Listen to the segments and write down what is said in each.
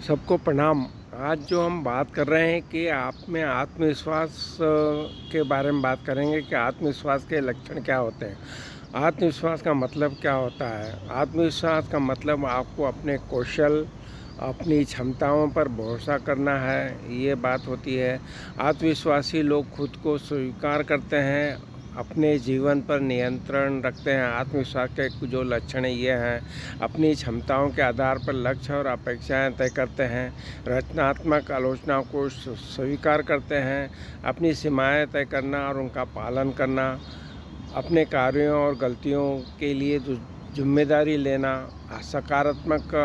सबको प्रणाम। आज जो हम बात कर रहे हैं कि आप में आत्मविश्वास के बारे में बात करेंगे कि आत्मविश्वास के लक्षण क्या होते हैं। आत्मविश्वास का मतलब क्या होता है? आत्मविश्वास का मतलब आपको अपने कौशल, अपनी क्षमताओं पर भरोसा करना है, ये बात होती है। आत्मविश्वासी लोग खुद को स्वीकार करते हैं, अपने जीवन पर नियंत्रण रखते हैं। आत्मविश्वास के जो लक्षण ये हैं, अपनी क्षमताओं के आधार पर लक्ष्य और अपेक्षाएं तय करते हैं, रचनात्मक आलोचना को स्वीकार करते हैं, अपनी सीमाएं तय करना और उनका पालन करना, अपने कार्यों और गलतियों के लिए जिम्मेदारी लेना, सकारात्मक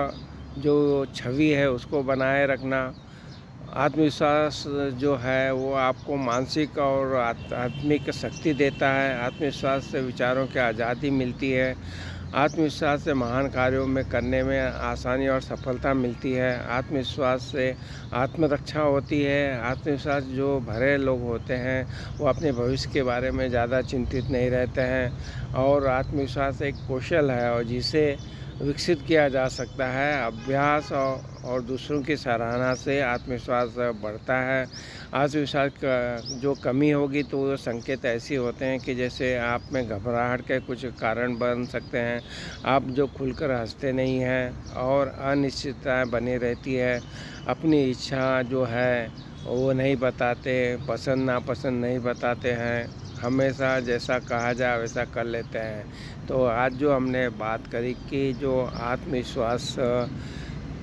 जो छवि है उसको बनाए रखना। आत्मविश्वास जो है वो आपको मानसिक और आत्मिक शक्ति देता है। आत्मविश्वास से विचारों की आज़ादी मिलती है। आत्मविश्वास से महान कार्यों में करने में आसानी और सफलता मिलती है। आत्मविश्वास से आत्मरक्षा होती है। आत्मविश्वास जो भरे लोग होते हैं वो अपने भविष्य के बारे में ज़्यादा चिंतित नहीं रहते हैं। और आत्मविश्वास एक कौशल है और जिसे विकसित किया जा सकता है। अभ्यास और दूसरों की सराहना से आत्मविश्वास बढ़ता है। आत्मविश्वास का जो कमी होगी तो वो संकेत ऐसे होते हैं कि जैसे आप में घबराहट के कुछ कारण बन सकते हैं। आप जो खुलकर हंसते नहीं हैं और अनिश्चितताएं बनी रहती है। अपनी इच्छा जो है वो नहीं बताते, पसंद नापसंद नहीं बताते हैं। हमेशा जैसा कहा जाए वैसा कर लेते हैं। तो आज जो हमने बात करी कि जो आत्मविश्वास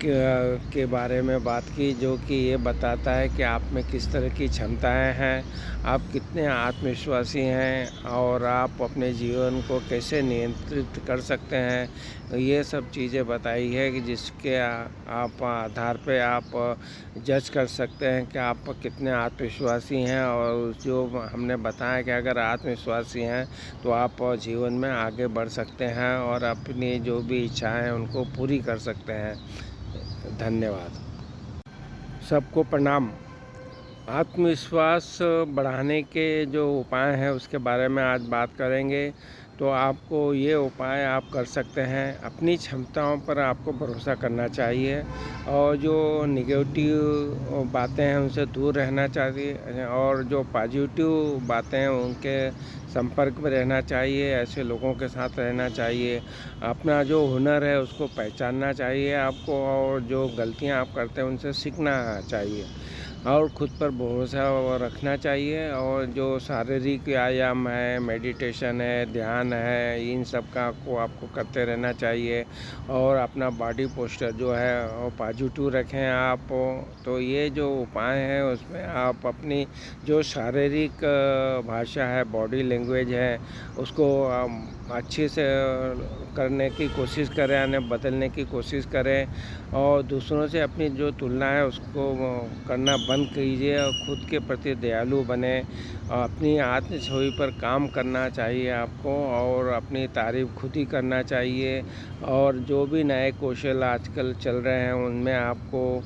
के बारे में बात की, जो कि ये बताता है कि आप में किस तरह की क्षमताएं हैं, आप कितने आत्मविश्वासी हैं और आप अपने जीवन को कैसे नियंत्रित कर सकते हैं। ये सब चीज़ें बताई है कि जिसके आप आधार पे आप जज कर सकते हैं कि आप कितने आत्मविश्वासी हैं। और जो हमने बताया कि अगर आत्मविश्वासी हैं तो आप जीवन में आगे बढ़ सकते हैं और अपनी जो भी इच्छाएं हैं उनको पूरी कर सकते हैं। धन्यवाद। सबको प्रणाम। आत्मविश्वास बढ़ाने के जो उपाय हैं उसके बारे में आज बात करेंगे। तो आपको ये उपाय आप कर सकते हैं। अपनी क्षमताओं पर आपको भरोसा करना चाहिए और जो नेगेटिव बातें हैं उनसे दूर रहना चाहिए और जो पॉजिटिव बातें हैं उनके संपर्क में रहना चाहिए। ऐसे लोगों के साथ रहना चाहिए। अपना जो हुनर है उसको पहचानना चाहिए आपको और जो गलतियां आप करते हैं उनसे सीखना चाहिए और ख़ुद पर भरोसा रखना चाहिए। और जो शारीरिक व्यायाम है, मेडिटेशन है, ध्यान है, इन सब का को आपको करते रहना चाहिए और अपना बॉडी पोस्चर जो है वो पॉजिटिव रखें आप। तो ये जो उपाय हैं उसमें आप अपनी जो शारीरिक भाषा है, बॉडी लैंग्वेज है, उसको अच्छे से करने की कोशिश करें, यानी बदलने की कोशिश करें और दूसरों से अपनी जो तुलना है उसको करना बंद कीजिए और ख़ुद के प्रति दयालु बने। अपनी आत्म छवि पर काम करना चाहिए आपको और अपनी तारीफ़ खुद ही करना चाहिए। और जो भी नए कौशल आजकल चल रहे हैं उनमें आपको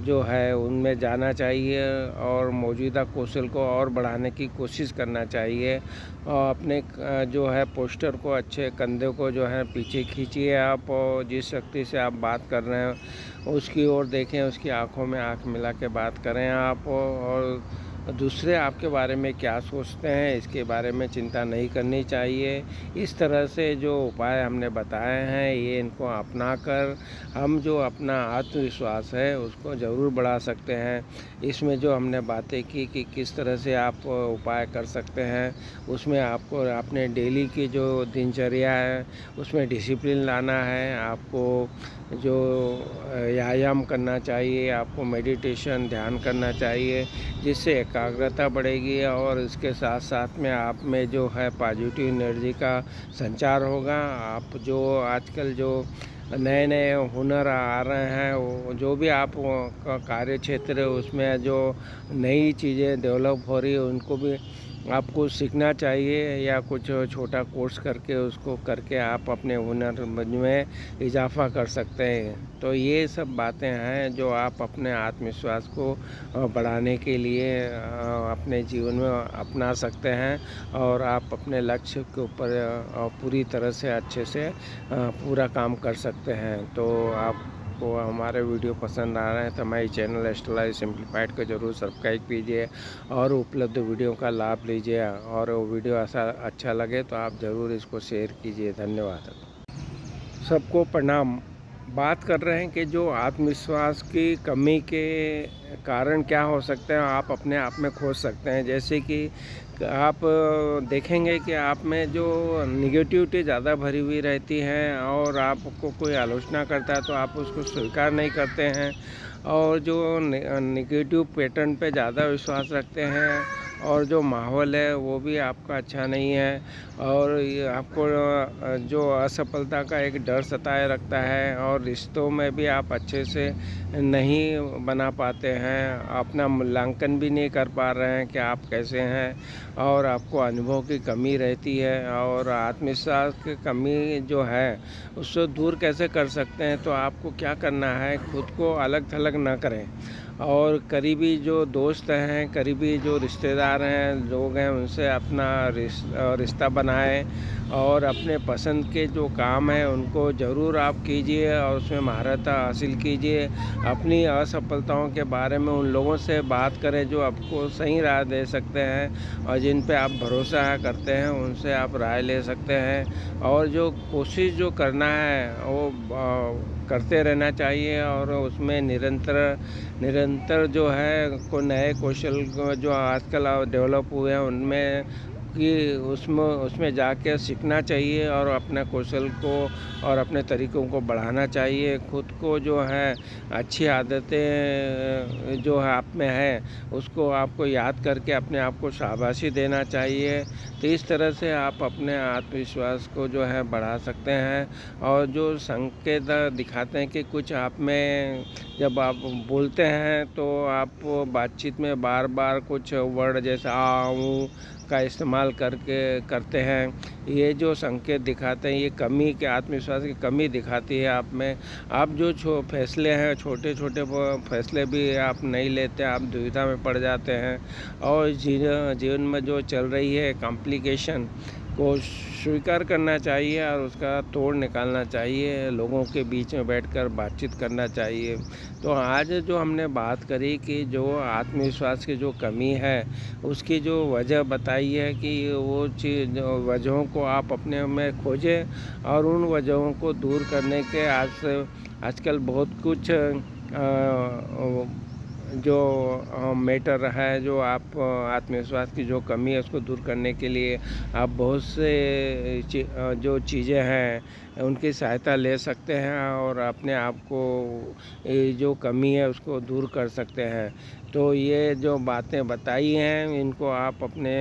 जो है उनमें जाना चाहिए और मौजूदा कौशल को और बढ़ाने की कोशिश करना चाहिए। और अपने जो है पोस्टर को अच्छे कंधे को जो है पीछे खींचिए आप और जिस व्यक्ति से आप बात कर रहे हैं उसकी ओर देखें, उसकी आंखों में आंख मिला के बात करें आप। और दूसरे आपके बारे में क्या सोचते हैं इसके बारे में चिंता नहीं करनी चाहिए। इस तरह से जो उपाय हमने बताए हैं ये इनको अपना कर हम जो अपना आत्मविश्वास है उसको ज़रूर बढ़ा सकते हैं। इसमें जो हमने बातें की कि किस तरह से आप उपाय कर सकते हैं, उसमें आपको अपने डेली की जो दिनचर्या है उसमें डिसिप्लिन लाना है। आपको जो व्यायाम करना चाहिए, आपको मेडिटेशन ध्यान करना चाहिए जिससे एकाग्रता बढ़ेगी और इसके साथ साथ में आप में जो है पॉजिटिव एनर्जी का संचार होगा। आप जो आजकल जो नए नए हुनर आ रहे हैं वो जो भी आप का कार्य क्षेत्र है उसमें जो नई चीज़ें डेवलप हो रही है उनको भी आपको सीखना चाहिए या कुछ छोटा कोर्स करके उसको करके आप अपने हुनर में इजाफ़ा कर सकते हैं। तो ये सब बातें हैं जो आप अपने आत्मविश्वास को बढ़ाने के लिए अपने जीवन में अपना सकते हैं और आप अपने लक्ष्य के ऊपर पूरी तरह से अच्छे से पूरा काम कर सकते हैं। तो आप आपको हमारे वीडियो पसंद आ रहे हैं तो हमारे चैनल एस्ट्रोलॉजी सिंप्लीफाइड को ज़रूर सब्सक्राइब कीजिए और उपलब्ध वीडियो का लाभ लीजिए। और वो वीडियो ऐसा अच्छा लगे तो आप ज़रूर इसको शेयर कीजिए। धन्यवाद। सबको प्रणाम। बात कर रहे हैं कि जो आत्मविश्वास की कमी के कारण क्या हो सकते हैं, आप अपने आप में खोज सकते हैं। जैसे कि आप देखेंगे कि आप में जो निगेटिविटी ज़्यादा भरी हुई रहती है और आपको कोई आलोचना करता है तो आप उसको स्वीकार नहीं करते हैं, और जो निगेटिव पैटर्न पे ज़्यादा विश्वास रखते हैं, और जो माहौल है वो भी आपका अच्छा नहीं है, और ये आपको जो असफलता का एक डर सताए रखता है, और रिश्तों में भी आप अच्छे से नहीं बना पाते हैं, अपना मूल्यांकन भी नहीं कर पा रहे हैं कि आप कैसे हैं, और आपको अनुभव की कमी रहती है, और आत्मविश्वास की कमी जो है उससे दूर कैसे कर सकते हैं। तो आपको क्या करना है, खुद को अलग थलग ना करें, और करीबी जो दोस्त हैं, करीबी जो रिश्तेदार हैं, लोग हैं, उनसे अपना रिश्ता बनाएं, और अपने पसंद के जो काम हैं उनको ज़रूर आप कीजिए और उसमें महारत हासिल कीजिए। अपनी असफलताओं के बारे में उन लोगों से बात करें जो आपको सही राय दे सकते हैं, और जिन पे आप भरोसा करते हैं उनसे आप राय ले सकते हैं। और जो कोशिश जो करना है वो करते रहना चाहिए, और उसमें निरंतर जो है को नए कौशल जो आजकल डेवलप हुए हैं उनमें कि उसमें जाके सीखना चाहिए, और अपने कौशल को और अपने तरीक़ों को बढ़ाना चाहिए। खुद को जो है अच्छी आदतें जो है आप में है उसको आपको याद करके अपने आप को शाबाशी देना चाहिए। तो इस तरह से आप अपने आत्मविश्वास को जो है बढ़ा सकते हैं। और जो संकेत दिखाते हैं कि कुछ आप में, जब आप बोलते हैं तो आप बातचीत में बार बार कुछ वर्ड जैसे आ ऊ का इस्तेमाल करते हैं, ये जो संकेत दिखाते हैं ये कमी के आत्मविश्वास की कमी दिखाती है आप में। आप जो फैसले हैं, छोटे छोटे फैसले भी आप नहीं लेते, आप दुविधा में पड़ जाते हैं, और जीवन में जो चल रही है कॉम्प्लिकेशन को स्वीकार करना चाहिए और उसका तोड़ निकालना चाहिए। लोगों के बीच में बैठकर बातचीत करना चाहिए। तो आज जो हमने बात करी कि जो आत्मविश्वास की जो कमी है उसकी जो वजह बताई है कि वो चीज़ वजहों को आप अपने में खोजें, और उन वजहों को दूर करने के आजकल बहुत कुछ जो मैटर है, जो आप आत्मविश्वास की जो कमी है उसको दूर करने के लिए आप बहुत से जो चीज़ें हैं उनकी सहायता ले सकते हैं, और अपने आप को ये जो कमी है उसको दूर कर सकते हैं। तो ये जो बातें बताई हैं इनको आप अपने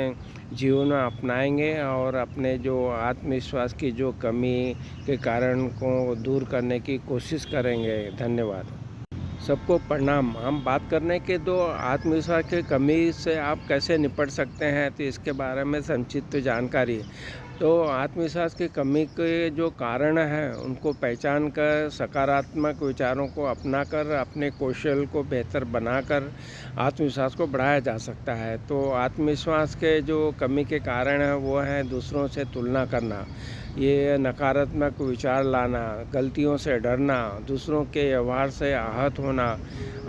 जीवन में अपनाएंगे और अपने जो आत्मविश्वास की जो कमी के कारण को दूर करने की कोशिश करेंगे। धन्यवाद। सबको प्रणाम। हम बात करने के दो आत्मविश्वास की कमी से आप कैसे निपट सकते हैं, तो इसके बारे में संक्षिप्त जानकारी। तो आत्मविश्वास की कमी के जो कारण हैं उनको पहचान कर सकारात्मक विचारों को अपनाकर अपने कौशल को बेहतर बनाकर आत्मविश्वास को बढ़ाया जा सकता है। तो आत्मविश्वास के जो कमी के कारण हैं वो हैं दूसरों से तुलना करना, ये नकारात्मक विचार लाना, गलतियों से डरना, दूसरों के व्यवहार से आहत होना।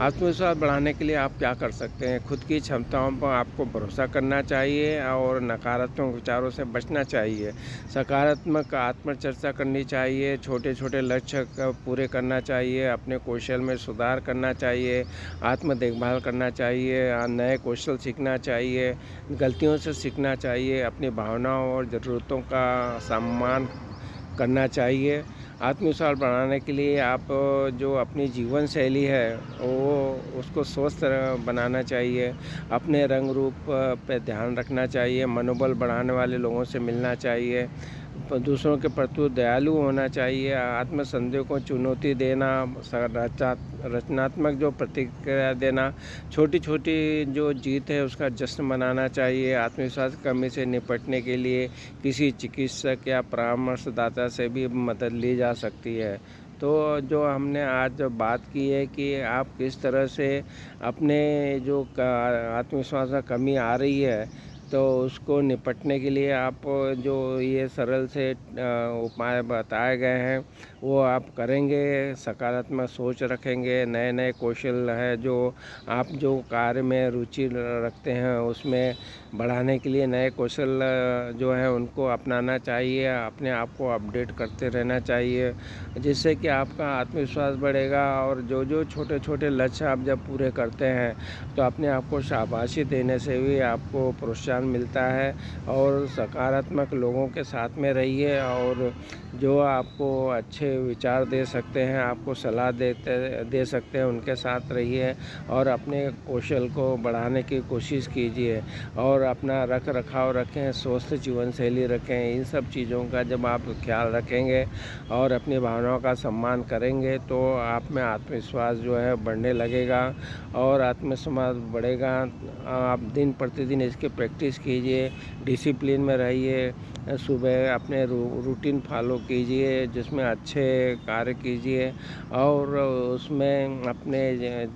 आत्मविश्वास बढ़ाने के लिए आप क्या कर सकते हैं? खुद की क्षमताओं पर आपको भरोसा करना चाहिए और नकारात्मक विचारों से बचना चाहिए। सकारात्मक आत्मचर्चा करनी चाहिए, छोटे छोटे लक्ष्य पूरे करना चाहिए, अपने कौशल में सुधार करना चाहिए, आत्म देखभाल करना चाहिए, नए कौशल सीखना चाहिए, गलतियों से सीखना चाहिए, अपनी भावनाओं और ज़रूरतों का सम्मान करना चाहिए। आत्मविश्वास बढ़ाने के लिए आप जो अपनी जीवन शैली है वो उसको स्वस्थ बनाना चाहिए, अपने रंग रूप पे ध्यान रखना चाहिए, मनोबल बढ़ाने वाले लोगों से मिलना चाहिए, दूसरों के प्रति दयालु होना चाहिए, आत्मसंदेह को चुनौती देना, रचनात्मक जो प्रतिक्रिया देना, छोटी छोटी जो जीत है उसका जश्न मनाना चाहिए। आत्मविश्वास की कमी से निपटने के लिए किसी चिकित्सक या परामर्शदाता से भी मदद ली जा सकती है। तो जो हमने आज बात की है कि आप किस तरह से अपने जो आत्मविश्वास में कमी आ रही है तो उसको निपटने के लिए आप जो ये सरल से उपाय बताए गए हैं वो आप करेंगे, सकारात्मक सोच रखेंगे, नए नए कौशल है जो आप जो कार्य में रुचि रखते हैं उसमें बढ़ाने के लिए नए कौशल जो है उनको अपनाना चाहिए, अपने आप को अपडेट करते रहना चाहिए, जिससे कि आपका आत्मविश्वास बढ़ेगा। और जो जो छोटे छोटे लक्ष्य आप जब पूरे करते हैं तो अपने आप को शाबाशी देने से भी आपको प्रोत्साहन मिलता है। और सकारात्मक लोगों के साथ में रहिए और जो आपको अच्छे विचार दे सकते हैं, आपको सलाह दे सकते हैं, उनके साथ रहिए और अपने कौशल को बढ़ाने की कोशिश कीजिए और अपना रख रखाव रखें, स्वस्थ जीवन शैली रखें। इन सब चीज़ों का जब आप ख्याल रखेंगे और अपनी भावनाओं का सम्मान करेंगे तो आप में आत्मविश्वास जो है बढ़ने लगेगा और आत्मविश्वास बढ़ेगा। आप दिन प्रतिदिन इसकी प्रैक्टिस कीजिए, डिसिप्लिन में रहिए, सुबह अपने रूटीन फॉलो कीजिए जिसमें अच्छे कार्य कीजिए और उसमें अपने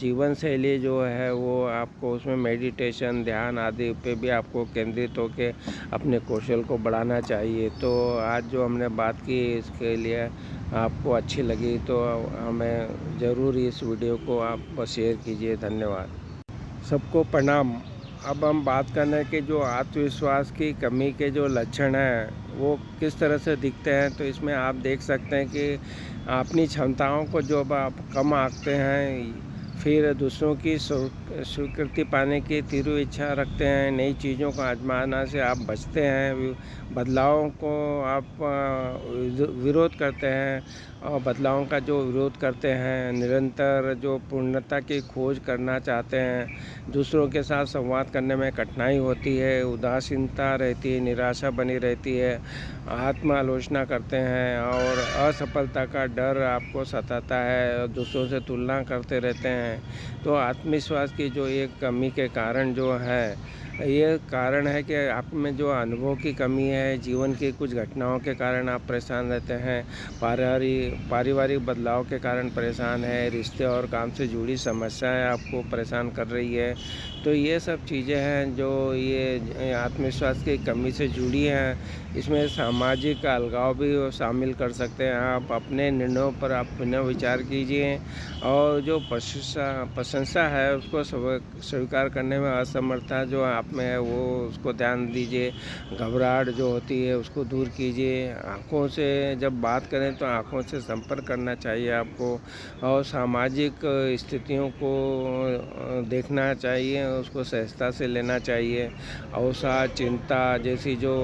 जीवन शैली जो है वो आपको उसमें मेडिटेशन, ध्यान आदि पे भी आपको केंद्रित होकर अपने कौशल को बढ़ाना चाहिए। तो आज जो हमने बात की इसके लिए आपको अच्छी लगी तो हमें ज़रूर इस वीडियो को आप शेयर कीजिए। धन्यवाद। सबको प्रणाम। अब हम बात करने के जो आत्मविश्वास की कमी के जो लक्षण हैं वो किस तरह से दिखते हैं, तो इसमें आप देख सकते हैं कि अपनी क्षमताओं को जो अब आप कम आंकते हैं, फिर दूसरों की स्वीकृति पाने की तीव्र इच्छा रखते हैं, नई चीज़ों को आजमाना से आप बचते हैं, बदलावों को आप विरोध करते हैं और बदलावों का जो विरोध करते हैं, निरंतर जो पूर्णता की खोज करना चाहते हैं, दूसरों के साथ संवाद करने में कठिनाई होती है, उदासीनता रहती है, निराशा बनी रहती है, आत्म आलोचना करते हैं और असफलता का डर आपको सताता है और दूसरों से तुलना करते रहते हैं। तो आत्मविश्वास की जो एक कमी के कारण जो है ये कारण है कि आप में जो अनुभव की कमी है, जीवन की कुछ घटनाओं के कारण आप परेशान रहते हैं, पारिवारिक बदलाव के कारण परेशान है, रिश्ते और काम से जुड़ी समस्याएं आपको परेशान कर रही है। तो ये सब चीज़ें हैं जो ये आत्मविश्वास की कमी से जुड़ी हैं। इसमें सामाजिक अलगाव भी शामिल कर सकते हैं। आप अपने निर्णयों पर आप पुनः विचार कीजिए और जो प्रशंसा है उसको स्वीकार करने में असमर्थता जो आप में है वो उसको ध्यान दीजिए। घबराहट जो होती है उसको दूर कीजिए। आँखों से जब बात करें तो आँखों से संपर्क करना चाहिए आपको और सामाजिक स्थितियों को देखना चाहिए, उसको सहजता से लेना चाहिए। अवसाद, चिंता जैसी जो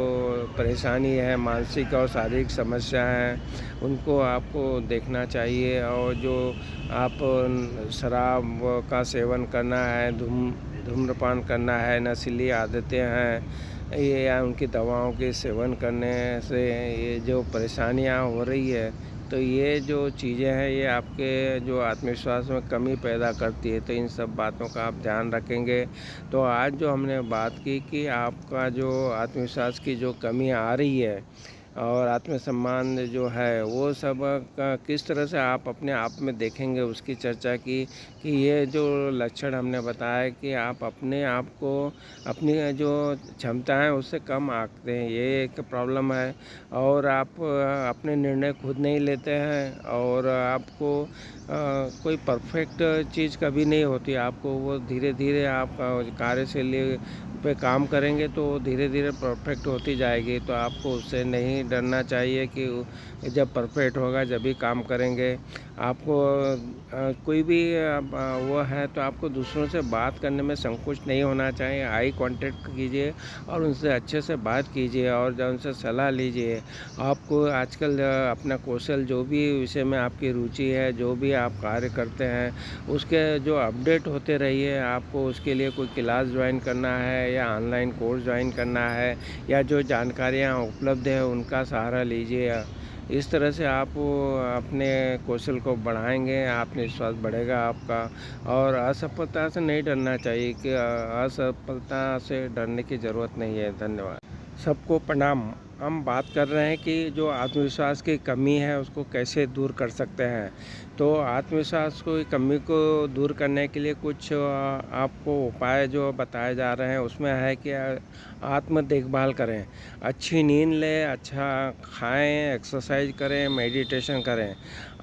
परेशानी है, मानसिक और शारीरिक समस्या हैं उनको आपको देखना चाहिए। और जो आप शराब का सेवन करना है, धूम्रपान करना है, नशीली आदतें हैं ये या उनकी दवाओं के सेवन करने से ये जो परेशानियां हो रही है, तो ये जो चीज़ें हैं ये आपके जो आत्मविश्वास में कमी पैदा करती है। तो इन सब बातों का आप ध्यान रखेंगे। तो आज जो हमने बात की कि आपका जो आत्मविश्वास की जो कमी आ रही है और आत्मसम्मान जो है वो सब का किस तरह से आप अपने आप में देखेंगे उसकी चर्चा की कि ये जो लक्षण हमने बताया कि आप अपने आप को अपनी जो क्षमता है उससे कम आंकते हैं, ये एक प्रॉब्लम है। और आप अपने निर्णय खुद नहीं लेते हैं और आपको कोई परफेक्ट चीज़ कभी नहीं होती, आपको वो धीरे धीरे आप कार्यशैली पे काम करेंगे तो धीरे धीरे परफेक्ट होती जाएगी। तो आपको उससे नहीं डरना चाहिए कि जब परफेक्ट होगा जब भी काम करेंगे। आपको कोई भी वो है तो आपको दूसरों से बात करने में संकोच नहीं होना चाहिए। आई कांटेक्ट कीजिए और उनसे अच्छे से बात कीजिए और जब उनसे सलाह लीजिए। आपको आजकल अपना कौशल जो भी विषय में आपकी रुचि है, जो भी आप कार्य करते हैं उसके जो अपडेट होते रहिए। आपको उसके लिए कोई क्लास ज्वाइन करना है या ऑनलाइन कोर्स ज्वाइन करना है या जो जानकारियाँ उपलब्ध है उनका सहारा लीजिए। इस तरह से आप अपने कौशल को बढ़ाएंगे, आत्मविश्वास बढ़ेगा आपका। और असफलता से नहीं डरना चाहिए कि असफलता से डरने की ज़रूरत नहीं है। धन्यवाद। सबको प्रणाम। हम बात कर रहे हैं कि जो आत्मविश्वास की कमी है उसको कैसे दूर कर सकते हैं। तो तो आत्मविश्वास की कमी को दूर करने के लिए कुछ आपको उपाय जो बताए जा रहे हैं उसमें है कि आत्म देखभाल करें, अच्छी नींद लें, अच्छा खाएँ, एक्सरसाइज करें, मेडिटेशन करें।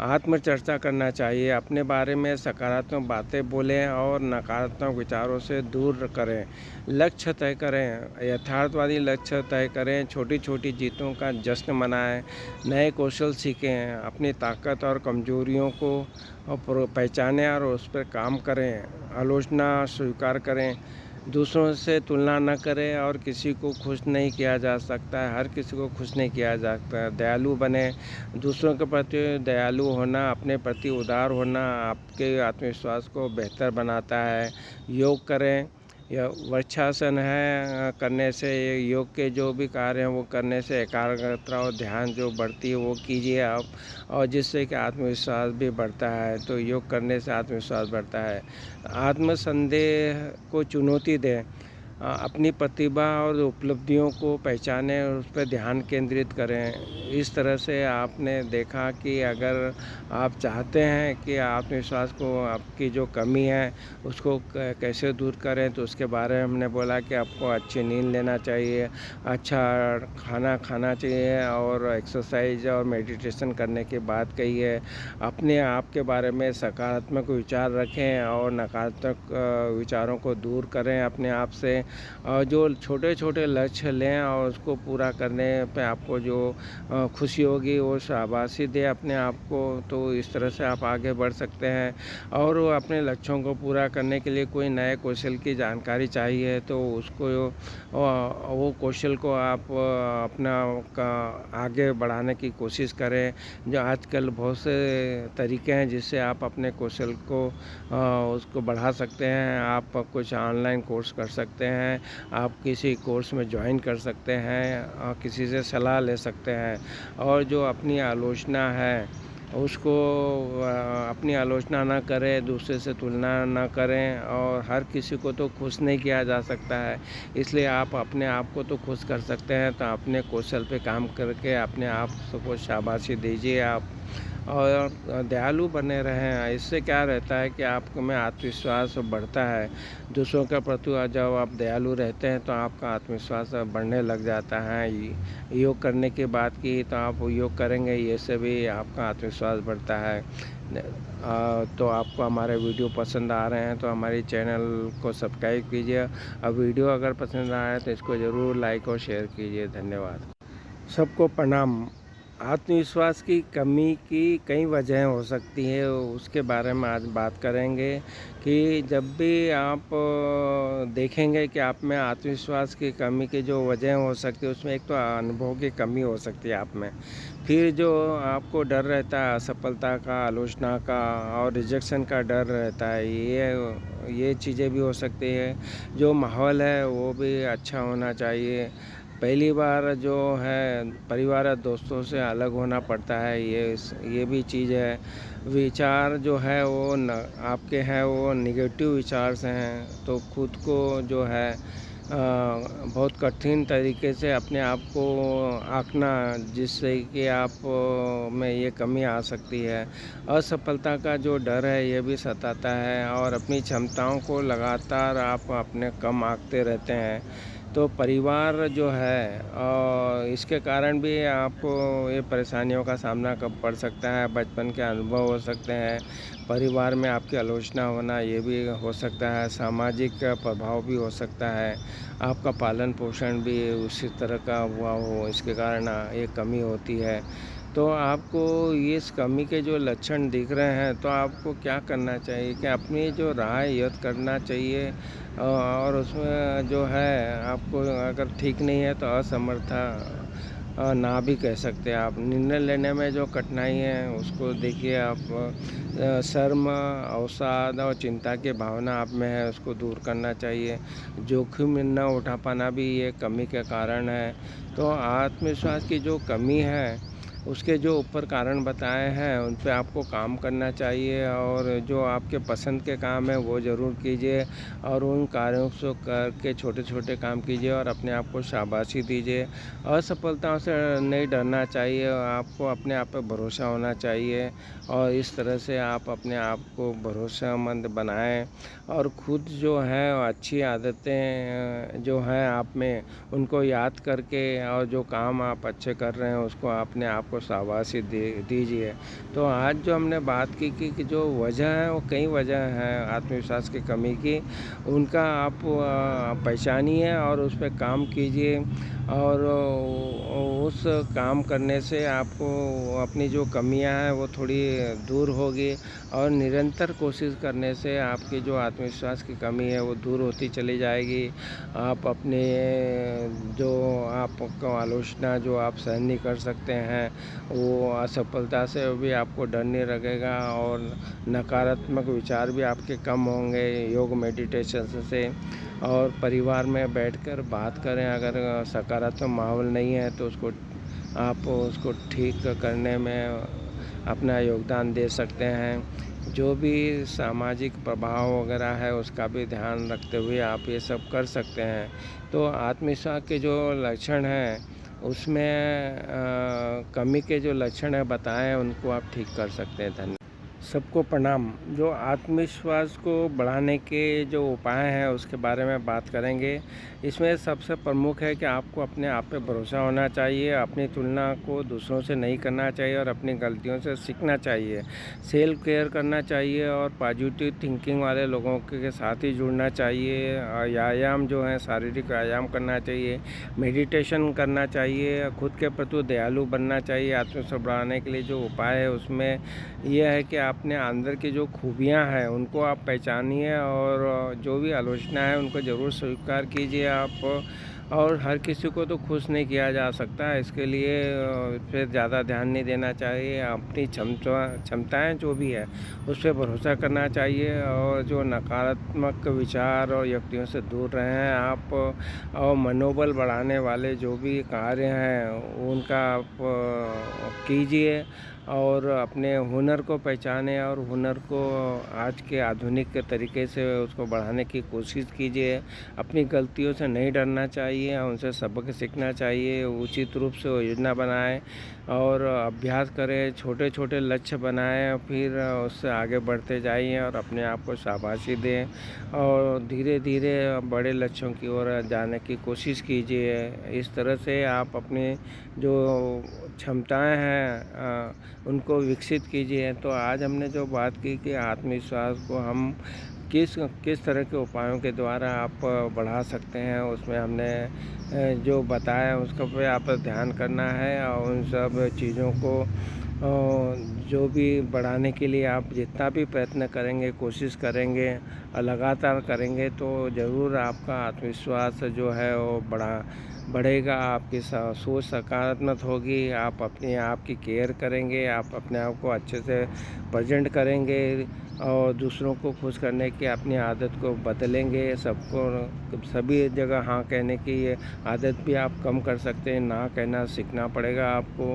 आत्मचर्चा करना चाहिए, अपने बारे में सकारात्मक बातें बोलें और नकारात्मक विचारों से दूर करें। लक्ष्य तय करें, यथार्थवादी लक्ष्य तय करें, छोटी-छोटी जीतों का जश्न मनाएँ, नए कौशल सीखें, अपनी ताकत और कमजोरियों को पहचानें और उस पर काम करें, आलोचना स्वीकार करें, दूसरों से तुलना न करें और किसी को खुश नहीं किया जा सकता है, हर किसी को खुश नहीं किया जा सकता है। दयालु बनें, दूसरों के प्रति दयालु होना, अपने प्रति उदार होना आपके आत्मविश्वास को बेहतर बनाता है। योग करें, या वृक्षासन है करने से योग के जो भी कार्य हैं वो करने से एकाग्रता और ध्यान जो बढ़ती है वो कीजिए आप, और जिससे कि आत्मविश्वास भी बढ़ता है। तो योग करने से आत्मविश्वास बढ़ता है। आत्मसंदेह को चुनौती दें, अपनी प्रतिभा और उपलब्धियों को पहचानें और उस पर ध्यान केंद्रित करें। इस तरह से आपने देखा कि अगर आप चाहते हैं कि आत्मविश्वास को आपकी जो कमी है उसको कैसे दूर करें, तो उसके बारे में हमने बोला कि आपको अच्छी नींद लेना चाहिए, अच्छा खाना खाना चाहिए और एक्सरसाइज और मेडिटेशन करने की बात कही है। अपने आप के बारे में सकारात्मक विचार रखें और नकारात्मक विचारों को दूर करें अपने आप से, और जो छोटे-छोटे लक्ष्य लें और उसको पूरा करने पे आपको जो खुशी होगी वो शाबाशी दें अपने आप को। तो इस तरह से आप आगे बढ़ सकते हैं। और वो अपने लक्ष्यों को पूरा करने के लिए कोई नए कौशल की जानकारी चाहिए तो उसको वो कौशल को आप अपना का आगे बढ़ाने की कोशिश करें। जो आजकल बहुत से तरीके हैं जिससे आप अपने कौशल को उसको बढ़ा सकते हैं। आप कुछ ऑनलाइन कोर्स कर सकते हैं, आप किसी कोर्स में ज्वाइन कर सकते हैं, किसी से सलाह ले सकते हैं। और जो अपनी आलोचना है उसको अपनी आलोचना ना करें, दूसरे से तुलना ना करें, और हर किसी को तो खुश नहीं किया जा सकता है, इसलिए आप अपने आप को तो खुश कर सकते हैं। तो अपने कौशल पे काम करके अपने आप को शाबाशी दीजिए आप, और दयालु बने रहें। इससे क्या रहता है कि आप में आत्मविश्वास बढ़ता है। दूसरों के प्रति जब आप दयालु रहते हैं तो आपका आत्मविश्वास बढ़ने लग जाता है। योग करने की बात की तो आप योग करेंगे, ये से भी आपका आत्मविश्वास बढ़ता है। तो आपको हमारे वीडियो पसंद आ रहे हैं तो हमारी चैनल को सब्सक्राइब कीजिए। अब वीडियो अगर पसंद आया तो इसको ज़रूर लाइक और शेयर कीजिए। धन्यवाद। सबको प्रणाम। आत्मविश्वास की कमी की कई वजहें हो सकती है, उसके बारे में आज बात करेंगे कि जब भी आप देखेंगे कि आप में आत्मविश्वास की कमी की जो वजह हो सकती है उसमें एक तो अनुभव की कमी हो सकती है आप में। फिर जो आपको डर रहता है असफलता का, आलोचना का और रिजेक्शन का डर रहता है, ये चीज़ें भी हो सकती है। जो माहौल है वो भी अच्छा होना चाहिए। पहली बार जो है परिवार और दोस्तों से अलग होना पड़ता है, ये भी चीज़ है। विचार जो है वो आपके हैं वो नेगेटिव विचार से हैं, तो खुद को जो है बहुत कठिन तरीके से अपने आप को आँकना, जिससे कि आप में ये कमी आ सकती है। असफलता का जो डर है ये भी सताता है, और अपनी क्षमताओं को लगातार आप अपने कम आँकते रहते हैं। तो परिवार जो है इसके कारण भी आपको ये परेशानियों का सामना कब पड़ सकता है। बचपन के अनुभव हो सकते हैं, परिवार में आपकी आलोचना होना ये भी हो सकता है, सामाजिक प्रभाव भी हो सकता है, आपका पालन पोषण भी उसी तरह का हुआ हो, इसके कारण ये कमी होती है। तो आपको ये इस कमी के जो लक्षण दिख रहे हैं तो आपको क्या करना चाहिए कि अपनी जो राय व्यक्त करना चाहिए, और उसमें जो है आपको अगर ठीक नहीं है तो असमर्था ना भी कह सकते हैं आप। निर्णय लेने में जो कठिनाई है उसको देखिए आप, शर्म, अवसाद और चिंता की भावना आप में है उसको दूर करना चाहिए। जोखिम न उठा पाना भी ये कमी के कारण है। तो आत्मविश्वास की जो कमी है उसके जो ऊपर कारण बताए हैं उन पे आपको काम करना चाहिए, और जो आपके पसंद के काम हैं वो ज़रूर कीजिए, और उन कार्यों को करके छोटे-छोटे काम कीजिए और अपने आप को शाबाशी दीजिए। असफलताओं से नहीं डरना चाहिए, आपको अपने आप पे भरोसा होना चाहिए, और इस तरह से आप अपने आप को भरोसेमंद बनाएँ, और खुद जो है अच्छी आदतें जो हैं आप में, उनको याद करके और जो काम आप अच्छे कर रहे हैं उसको अपने आप को शाबाशी दीजिए। तो आज जो हमने बात की कि जो वजह है वो कई वजह हैं आत्मविश्वास की कमी की, उनका आप पहचानिए और उस पे काम कीजिए, और उस काम करने से आपको अपनी जो कमियां हैं वो थोड़ी दूर होगी, और निरंतर कोशिश करने से आपकी जो आत्मविश्वास की कमी है वो दूर होती चली जाएगी। आप अपने जो आपको आलोचना जो आप सहन नहीं कर सकते हैं, वो असफलता से भी आपको डर नहीं लगेगा, और नकारात्मक विचार भी आपके कम होंगे योग मेडिटेशन से। और परिवार में बैठकर बात करें, अगर सकारात्मक माहौल नहीं है तो आप उसको ठीक करने में अपना योगदान दे सकते हैं। जो भी सामाजिक प्रभाव वगैरह है उसका भी ध्यान रखते हुए आप ये सब कर सकते हैं। तो आत्मविश्वास के जो लक्षण हैं उसमें कमी के जो लक्षण हैं बताएं, उनको आप ठीक कर सकते हैं। धन्यवाद। सबको प्रणाम। जो आत्मविश्वास को बढ़ाने के जो उपाय हैं उसके बारे में बात करेंगे। इसमें सबसे प्रमुख है कि आपको अपने आप पे भरोसा होना चाहिए, अपनी तुलना को दूसरों से नहीं करना चाहिए और अपनी गलतियों से सीखना चाहिए। सेल्फ केयर करना चाहिए और पॉजिटिव थिंकिंग वाले लोगों के साथ ही जुड़ना चाहिए। व्यायाम जो है शारीरिक व्यायाम करना चाहिए, मेडिटेशन करना चाहिए, खुद के प्रति दयालु बनना चाहिए। आत्मविश्वास बढ़ाने के लिए जो उपाय है उसमें यह है कि अपने अंदर की जो खूबियां हैं उनको आप पहचानिए, और जो भी आलोचना है उनको ज़रूर स्वीकार कीजिए आप। और हर किसी को तो खुश नहीं किया जा सकता, इसके लिए फिर ज़्यादा ध्यान नहीं देना चाहिए। अपनी क्षमताएं जो भी है उस पर भरोसा करना चाहिए, और जो नकारात्मक विचार और युक्तियों से दूर रहें आप। और मनोबल बढ़ाने वाले जो भी कार्य हैं उनका आप कीजिए, और अपने हुनर को पहचानें और हुनर को आज के आधुनिक के तरीके से उसको बढ़ाने की कोशिश कीजिए। अपनी गलतियों से नहीं डरना चाहिए, उनसे सबक सीखना चाहिए। उचित रूप से योजना बनाएं और अभ्यास करें, छोटे छोटे लक्ष्य बनाएं, फिर उससे आगे बढ़ते जाइए और अपने आप को शाबाशी दें, और धीरे धीरे बड़े लक्ष्यों की ओर जाने की कोशिश कीजिए। इस तरह से आप अपनी जो क्षमताएं हैं उनको विकसित कीजिए। तो आज हमने जो बात की कि आत्मविश्वास को हम किस किस तरह के उपायों के द्वारा आप बढ़ा सकते हैं, उसमें हमने जो बताया उसका पे आप ध्यान करना है, और उन सब चीज़ों को जो भी बढ़ाने के लिए आप जितना भी प्रयत्न करेंगे, कोशिश करेंगे और लगातार करेंगे तो ज़रूर आपका आत्मविश्वास जो है वो बढ़ेगा। आपकी सोच सकारात्मक होगी, आप अपने आप की केयर करेंगे, आप अपने आप को अच्छे से प्रेजेंट करेंगे, और दूसरों को खुश करने की अपनी आदत को बदलेंगे। सभी जगह हाँ कहने की ये आदत भी आप कम कर सकते हैं, ना कहना सीखना पड़ेगा आपको।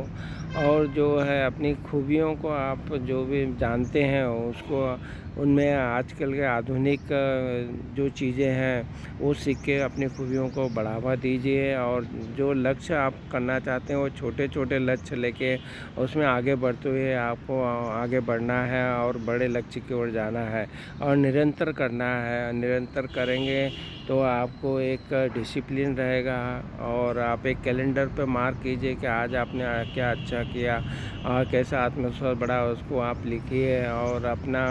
और जो है अपनी खूबियों को आप जो भी जानते हैं उसको उनमें आजकल के आधुनिक जो चीज़ें हैं वो सीख के अपनी खूबियों को बढ़ावा दीजिए, और जो लक्ष्य आप करना चाहते हैं वो छोटे छोटे लक्ष्य लेके उसमें आगे बढ़ते हुए आपको आगे बढ़ना है और बड़े लक्ष्य की ओर जाना है, और निरंतर करना है। निरंतर करेंगे तो आपको एक डिसिप्लिन रहेगा, और आप एक कैलेंडर पे मार्क कीजिए कि आज आपने क्या अच्छा किया और कैसा आत्मविश्वास बढ़ा, उसको आप लिखिए, और अपना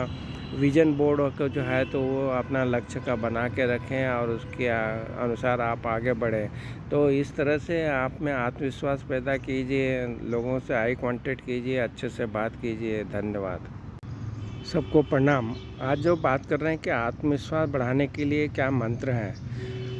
विजन बोर्ड को जो है तो वो अपना लक्ष्य का बना के रखें और उसके अनुसार आप आगे बढ़ें। तो इस तरह से आप में आत्मविश्वास पैदा कीजिए, लोगों से आई कांटेक्ट कीजिए, अच्छे से बात कीजिए। धन्यवाद। सबको प्रणाम। आज जो बात कर रहे हैं कि आत्मविश्वास बढ़ाने के लिए क्या मंत्र हैं,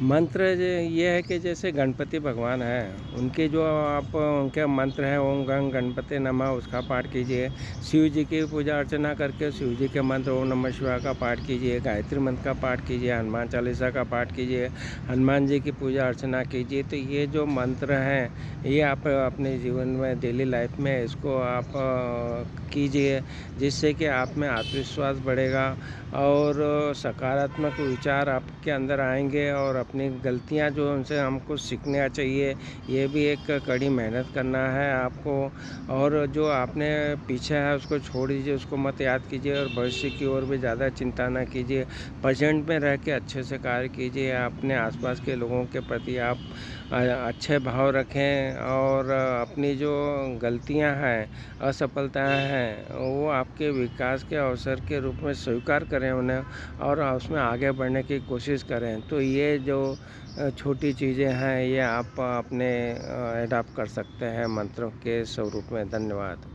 मंत्र ये है कि जैसे गणपति भगवान हैं, उनके जो आप उनके मंत्र हैं, ओम गं गणपति नमः उसका पाठ कीजिए। शिव जी की पूजा अर्चना करके शिव जी के मंत्र ओम नमः शिवाय का पाठ कीजिए, गायत्री मंत्र का पाठ कीजिए, हनुमान चालीसा का पाठ कीजिए, हनुमान जी की पूजा अर्चना कीजिए। तो ये जो मंत्र हैं, ये आप अपने जीवन में डेली लाइफ में इसको आप कीजिए, जिससे कि आप में आत्मविश्वास बढ़ेगा और सकारात्मक विचार आपके अंदर आएँगे और अपनी गलतियाँ जो उनसे हमको सीखना चाहिए, ये भी एक कड़ी मेहनत करना है आपको। और जो आपने पीछे है उसको छोड़ दीजिए, उसको मत याद कीजिए और भविष्य की ओर भी ज़्यादा चिंता ना कीजिए। प्रेज़ेंट में रह के अच्छे से कार्य कीजिए, अपने आस-पास के लोगों के प्रति आप अच्छे भाव रखें और अपनी जो गलतियाँ हैं, असफलताएँ हैं, वो आपके विकास के अवसर के रूप में स्वीकार करें उन्हें और उसमें आगे बढ़ने की कोशिश करें। तो ये जो छोटी चीज़ें हैं, ये आप अपने एडॉप्ट कर सकते हैं मंत्रों के स्वरूप में। धन्यवाद।